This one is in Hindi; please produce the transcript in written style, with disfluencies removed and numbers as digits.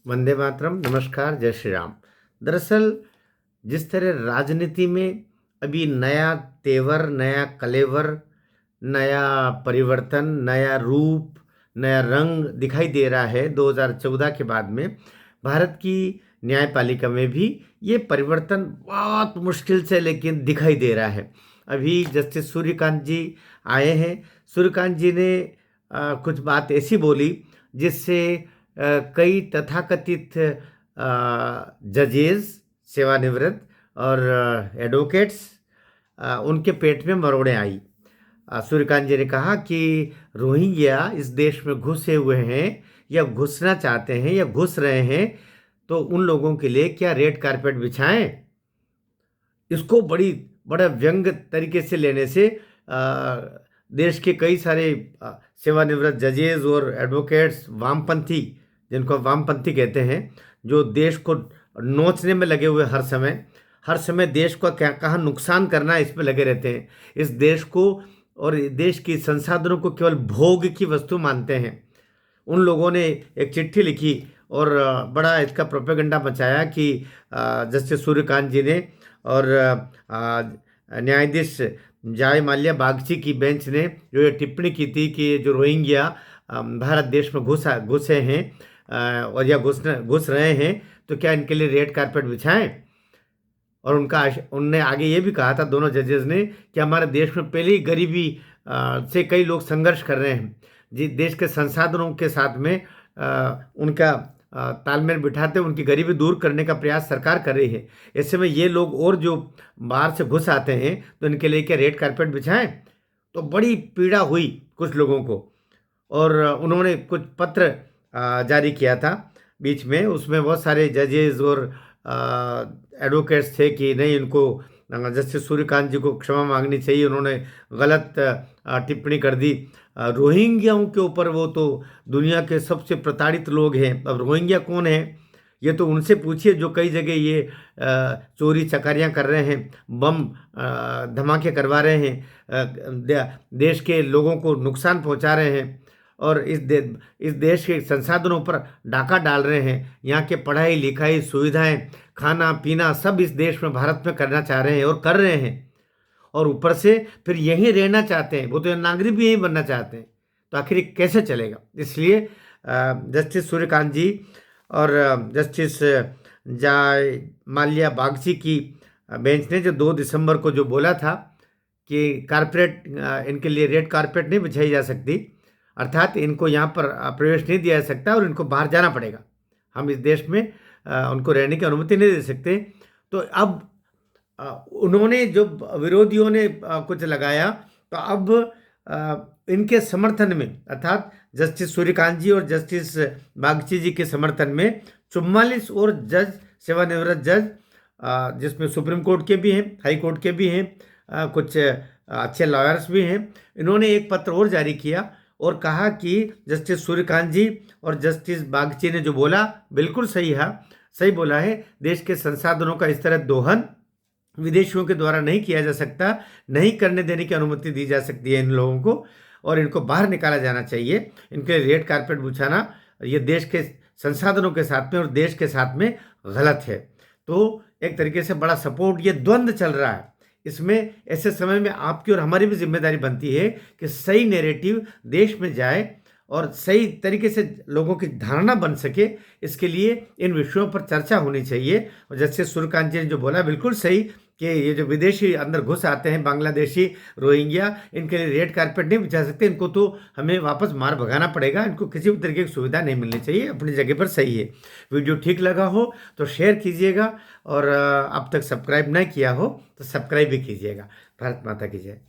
वंदे मातरम। नमस्कार, जय श्री राम। दरअसल जिस तरह राजनीति में अभी नया तेवर, नया कलेवर, नया परिवर्तन, नया रूप, नया रंग दिखाई दे रहा है 2014 के बाद में, भारत की न्यायपालिका में भी ये परिवर्तन बहुत मुश्किल से लेकिन दिखाई दे रहा है। अभी जस्टिस सूर्यकांत जी आए हैं। सूर्यकांत जी ने कुछ बात ऐसी बोली जिससे कई तथाकथित जजेस, सेवानिवृत्त और एडवोकेट्स, उनके पेट में मरोड़ें आई। सूर्यकांत जी ने कहा कि रोहिंग्या इस देश में घुसे हुए हैं या घुसना चाहते हैं या घुस रहे हैं, तो उन लोगों के लिए क्या रेड कारपेट बिछाएं। इसको बड़ा व्यंग तरीके से लेने से देश के कई सारे सेवानिवृत्त जजेस और एडवोकेट्स, वामपंथी, जिनको वामपंथी कहते हैं, जो देश को नोचने में लगे हुए हर समय देश को क्या कहाँ नुकसान करना है इसमें लगे रहते हैं। इस देश को और देश की संसाधनों को केवल भोग की वस्तु मानते हैं। उन लोगों ने एक चिट्ठी लिखी और बड़ा इसका प्रोपेगेंडा मचाया कि जस्टिस सूर्यकांत जी ने और न्यायाधीश जय माल्या बागची की बेंच ने जो ये टिप्पणी की थी कि जो रोहिंग्या भारत देश में घुसे हैं और या घुस रहे हैं, तो क्या इनके लिए रेड कारपेट बिछाएं। और उनने आगे ये भी कहा था, दोनों जजेस ने, कि हमारे देश में पहले ही गरीबी से कई लोग संघर्ष कर रहे हैं। जी, देश के संसाधनों के साथ में उनका तालमेल बिठाते उनकी गरीबी दूर करने का प्रयास सरकार कर रही है। ऐसे में ये लोग और जो बाहर से घुस आते हैं, तो इनके लिए क्या रेड कारपेट बिछाएं। तो बड़ी पीड़ा हुई कुछ लोगों को, और उन्होंने कुछ पत्र जारी किया था बीच में। उसमें बहुत सारे जजेस और एडवोकेट्स थे कि नहीं, इनको जस्टिस सूर्यकांत जी को क्षमा मांगनी चाहिए, उन्होंने गलत टिप्पणी कर दी। रोहिंग्याओं के ऊपर वो तो दुनिया के सबसे प्रताड़ित लोग हैं। अब रोहिंग्या कौन है ये तो उनसे पूछिए, जो कई जगह ये चोरी चकारियाँ कर रहे हैं, बम धमाके करवा रहे हैं, देश के लोगों को नुकसान पहुंचा रहे हैं और इस देश के संसाधनों पर डाका डाल रहे हैं। यहाँ के पढ़ाई लिखाई सुविधाएं, खाना पीना सब इस देश में, भारत में करना चाह रहे हैं और कर रहे हैं, और ऊपर से फिर यहीं रहना चाहते हैं। वो तो नागरिक भी यहीं बनना चाहते हैं, तो आखिर ये कैसे चलेगा। इसलिए जस्टिस सूर्यकांत जी और जस्टिस जय माल्या बागची की बेंच ने जो 2 दिसंबर को जो बोला था कि कारपेट, इनके लिए रेड कारपेट नहीं बिछाई जा सकती, अर्थात इनको यहाँ पर प्रवेश नहीं दिया जा सकता और इनको बाहर जाना पड़ेगा, हम इस देश में उनको रहने की अनुमति नहीं दे सकते। तो अब उन्होंने, जो विरोधियों ने कुछ लगाया, तो अब इनके समर्थन में, अर्थात जस्टिस सूर्यकांत जी और जस्टिस बागची जी के समर्थन में 44 और जज, सेवानिवृत्त जज, जिसमें सुप्रीम कोर्ट के भी हैं, हाई कोर्ट के भी हैं, कुछ अच्छे लॉयर्स भी हैं, इन्होंने एक पत्र और जारी किया और कहा कि जस्टिस सूर्यकांत जी और जस्टिस बागची ने जो बोला बिल्कुल सही बोला है। देश के संसाधनों का इस तरह दोहन विदेशियों के द्वारा नहीं किया जा सकता, नहीं करने देने की अनुमति दी जा सकती है इन लोगों को, और इनको बाहर निकाला जाना चाहिए। इनके लिए रेड कारपेट बिछाना ये देश के संसाधनों के साथ में और देश के साथ में गलत है। तो एक तरीके से बड़ा सपोर्ट, ये द्वंद्व चल रहा है। इसमें ऐसे समय में आपकी और हमारी भी जिम्मेदारी बनती है कि सही नैरेटिव देश में जाए और सही तरीके से लोगों की धारणा बन सके। इसके लिए इन विषयों पर चर्चा होनी चाहिए। और जैसे सूर्यकांत जी ने जो बोला बिल्कुल सही, कि ये जो विदेशी अंदर घुस आते हैं, बांग्लादेशी, रोहिंग्या, इनके लिए रेड कारपेट नहीं बिछा सकते, इनको तो हमें वापस मार भगाना पड़ेगा, इनको किसी भी तरीके की सुविधा नहीं मिलनी चाहिए। अपनी जगह पर सही है। वीडियो ठीक लगा हो तो शेयर कीजिएगा, और अब तक सब्सक्राइब नहीं किया हो तो सब्सक्राइब भी कीजिएगा। भारत माता की जय।